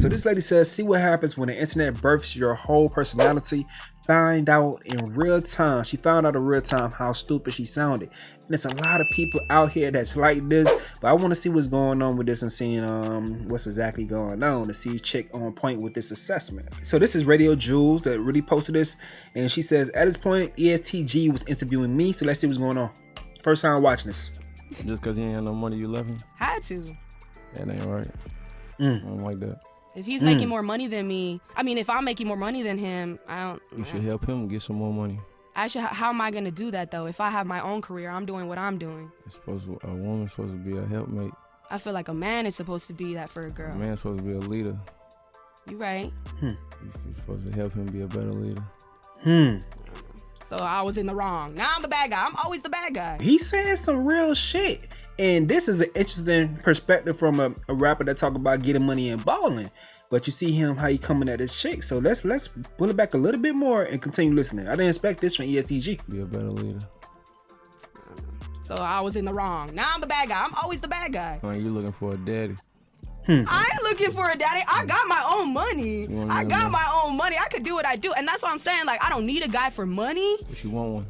So this lady says, see what happens when the internet births your whole personality. Find out in real time. She found out in real time how stupid she sounded. And there's a lot of people out here that's like this, but I want to see what's going on with this and seeing what's exactly going on to see chick on point with this assessment. So this is Radio Jules that really posted this, and she says, at this point, EST GEE was interviewing me, so let's see what's going on. First time watching this. Just because he ain't had no money, you left him? Had to. That ain't right. I don't like that. If he's making more money than me, I mean, if I'm making more money than him, You should help him get some more money. How am I gonna do that though? If I have my own career, I'm doing what I'm doing. A woman's supposed to be a helpmate. I feel like a man is supposed to be that for a girl. A man's supposed to be a leader. You right. You're supposed to help him be a better leader. So I was in the wrong. Now I'm the bad guy. I'm always the bad guy. He's saying some real shit. And this is an interesting perspective from a rapper that talk about getting money and balling. But you see him, how he coming at this chick. So let's pull it back a little bit more and continue listening. I didn't expect this from EST GEE. Be a better leader. So I was in the wrong. Now I'm the bad guy. I'm always the bad guy. You looking for a daddy. I ain't looking for a daddy. I got my own money. I got my own money. I could do what I do. And that's what I'm saying. Like, I don't need a guy for money. But you want one.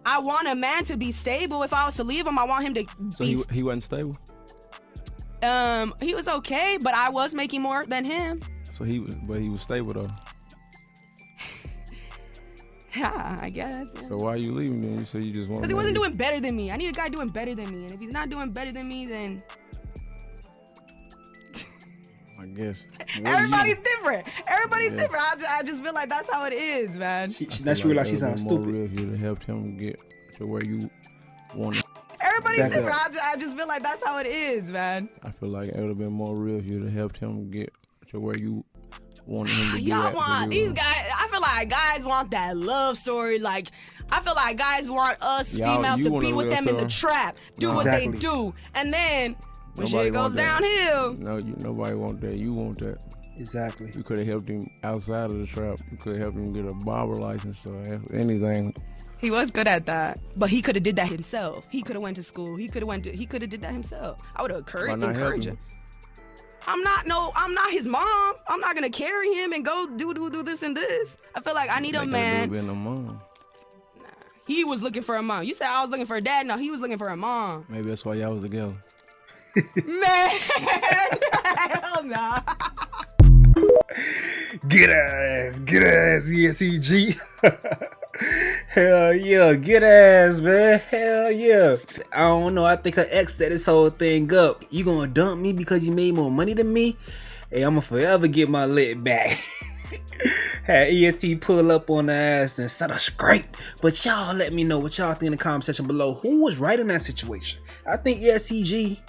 I want a man to be stable. If I was to leave him, I want him to So he wasn't stable? He was okay, but I was making more than him. So he was stable though. Yeah, I guess. Yeah. So why are you leaving then? You said you just want. Because he wasn't doing better than me. I need a guy doing better than me. And if he's not doing better than me, then I guess. Everybody's different. Everybody's different. I just feel like that's how it is, man. She realized she sounds stupid. Real if you to help him get to where you want. Everybody's different. I just feel like that's how it is, man. I feel like it would have been more real if you to helped him get to where you wanted him to be. Y'all want these guys. I feel like guys want that love story. Like, I feel like guys want us females to be with them in the trap, do what they do, and then when shit goes downhill. No, nobody want that. You want that. Exactly. You could have helped him outside of the trap. You could have helped him get a barber license or anything. He was good at that, but he could have did that himself. He could have went to school. He could have did that himself. I would have encouraged him. I'm not his mom. I'm not gonna carry him and go do this and this. I feel like I need a man. Been a mom. Nah, he was looking for a mom. You said I was looking for a dad. No, he was looking for a mom. Maybe that's why y'all was together. Man, hell nah. Get ass, EST GEE. Hell yeah, get ass, man. Hell yeah. I don't know. I think her ex set this whole thing up. You gonna dump me because you made more money than me? Hey, I'm gonna forever get my lit back. Had EST pull up on the ass and set us great. But y'all let me know what y'all think in the comment section below. Who was right in that situation? I think EST GEE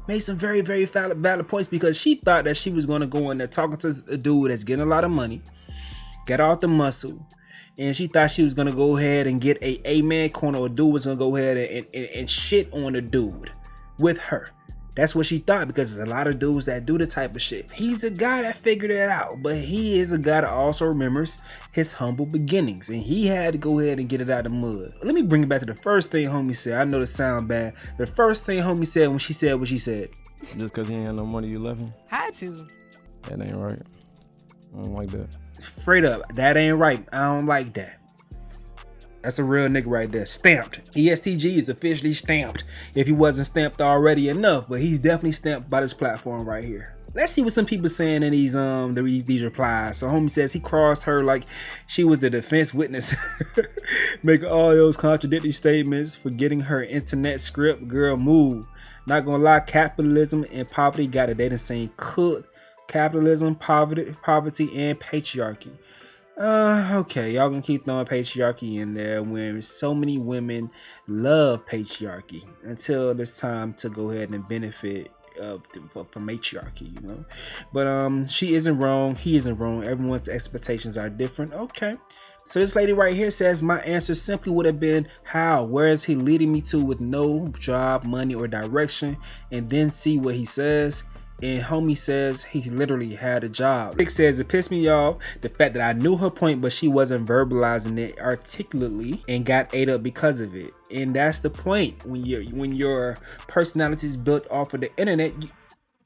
made some very, very valid points because she thought that she was going to go in there talking to a dude that's getting a lot of money, get off the muscle, and she thought she was going to go ahead and get a man corner, or a dude was going to go ahead and shit on the dude with her. That's what she thought, because there's a lot of dudes that do the type of shit. He's a guy that figured it out, but he is a guy that also remembers his humble beginnings, and he had to go ahead and get it out of the mud. Let me bring it back to the first thing homie said. I know this sound bad. The first thing homie said when she said what she said. Just because he ain't had no money, you left him? Had to. That ain't right. I don't like that. Straight up, that ain't right. I don't like that. That's a real nigga right there. Stamped. EST GEE is officially stamped. If he wasn't stamped already enough, but he's definitely stamped by this platform right here. Let's see what some people saying in these replies. So homie says he crossed her like she was the defense witness, making all those contradictory statements, forgetting her internet script. Girl, move. Not gonna lie, capitalism and poverty got it. They done saying cook. Capitalism, poverty, and patriarchy. Okay, y'all gonna keep throwing patriarchy in there when so many women love patriarchy until it's time to go ahead and benefit from matriarchy, you know. But she isn't wrong, he isn't wrong. Everyone's expectations are different. Okay. So this lady right here says, my answer simply would have been, how? Where is he leading me to with no job, money, or direction? And then see what he says. And homie says he literally had a job. Rick says it pissed me off the fact that I knew her point, but she wasn't verbalizing it articulately and got ate up because of it. And that's the point. When your personality is built off of the internet,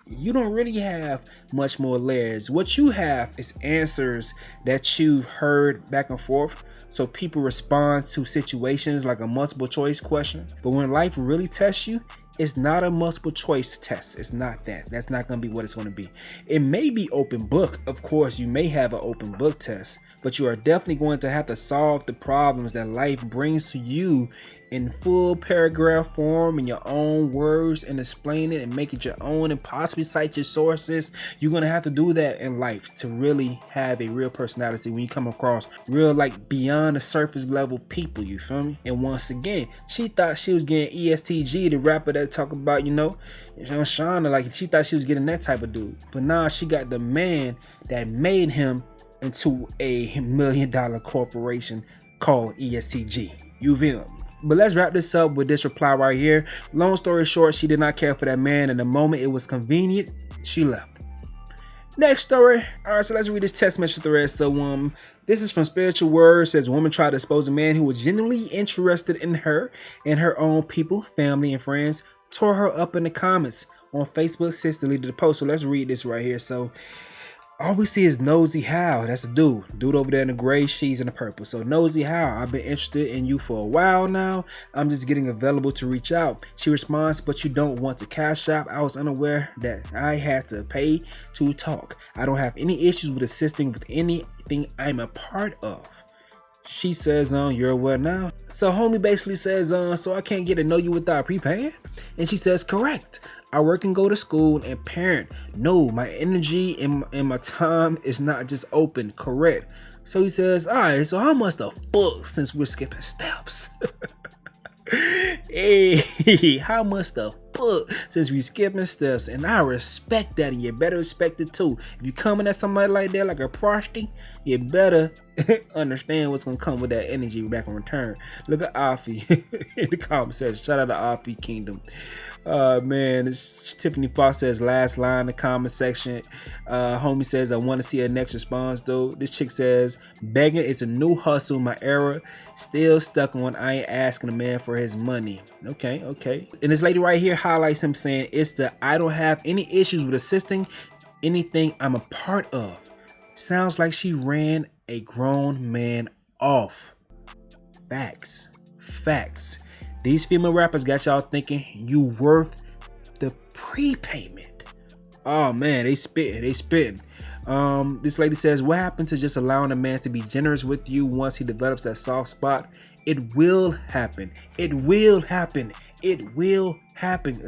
you don't really have much more layers. What you have is answers that you've heard back and forth. So people respond to situations like a multiple choice question. But when life really tests you, it's not a multiple choice test. It's not that. That's not going to be what it's going to be. It may be open book. Of course, you may have an open book test, but you are definitely going to have to solve the problems that life brings to you in full paragraph form, in your own words, and explain it and make it your own and possibly cite your sources. You're going to have to do that in life to really have a real personality when you come across real, like, beyond the surface level people, you feel me? And once again, she thought she was getting EST GEE, the rapper that talk about, Shauna, like, she thought she was getting that type of dude. But now she got the man that made him into a $1 million corporation called EST GEE. You feel me? But let's wrap this up with this reply right here. Long story short, she did not care for that man, and the moment it was convenient, she left. Next story. All right, so let's read this text message thread. So this is from Spiritual Words. Says, woman tried to expose a man who was genuinely interested in her and her own people, family, and friends. Tore her up in the comments on Facebook. Since deleted the post. So let's read this right here. So all we see is Nosy How. That's a dude over there in the gray, she's in the purple. So Nosy How, I've been interested in you for a while now. I'm just getting available to reach out. She responds, but you don't want to cash out. I was unaware that I had to pay to talk. I don't have any issues with assisting with anything I'm a part of. She says, you're aware now? So homie basically says, so I can't get to know you without prepaying? And she says, correct. I work and go to school and parent. No, my energy and my time is not just open. Correct. So he says, all right, so how much the fuck since we're skipping steps? Hey, how much the fuck since we skipping steps? And I respect that, and you better respect it too. If you coming at somebody like that, like a prostitute, you better understand what's gonna come with that energy back in return. Look at Afi in the comment section. Shout out to Afi Kingdom. Man, this Tiffany Fox says last line in the comment section. Homie says, I want to see a next response though. This chick says, begging is a new hustle. My era still stuck on I ain't asking a man for his money. Okay. And this lady right here highlights him saying, it's the I don't have any issues with assisting anything I'm a part of. Sounds like she ran a grown man off. Facts. These female rappers got y'all thinking you worth the prepayment. Oh man, they spitting. This lady says, what happened to just allowing a man to be generous with you once he develops that soft spot? It will happen.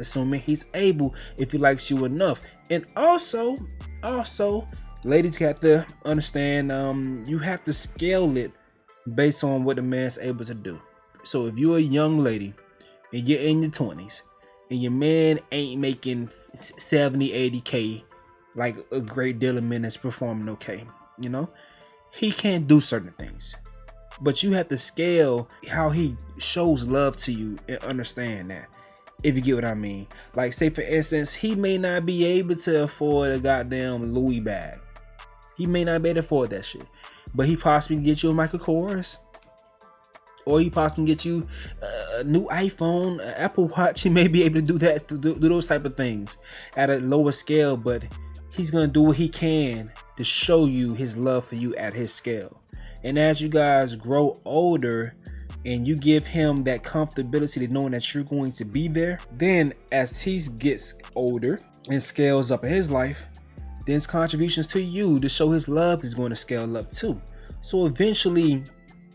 Assuming he's able, if he likes you enough. And also, ladies have to understand, you have to scale it based on what the man's able to do. So if you're a young lady and you're in your 20s and your man ain't making 70, 80K like a great deal of men that's performing okay, he can't do certain things. But you have to scale how he shows love to you and understand that, if you get what I mean. Like, say for instance, he may not be able to afford a goddamn Louis bag. He may not be able to afford that shit. But he possibly can get you a Michael Kors. Or he possibly get you a new iPhone, an Apple Watch. He may be able to do that, to do those type of things at a lower scale, but he's going to do what he can to show you his love for you at his scale. And as you guys grow older and you give him that comfortability to knowing that you're going to be there, then as he gets older and scales up in his life, then his contributions to you to show his love is going to scale up too. So eventually,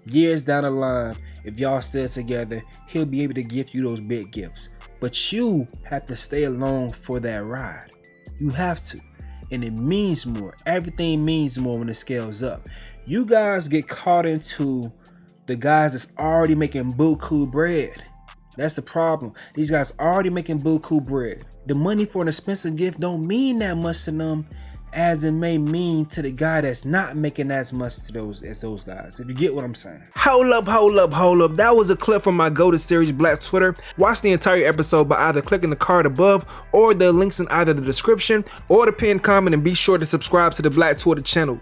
years down the line, if y'all still together, he'll be able to give you those big gifts. But you have to stay along for that ride. You have to. And it means more. Everything means more when it scales up. You guys get caught into the guys that's already making buku bread. That's the problem. These guys already making buku bread. The money for an expensive gift don't mean that much to them as it may mean to the guy that's not making as much to those guys, if you get what I'm saying. Hold up. That was a clip from my Go to Series Black Twitter. Watch the entire episode by either clicking the card above or the links in either the description or the pinned comment, and be sure to subscribe to the Black Twitter channel.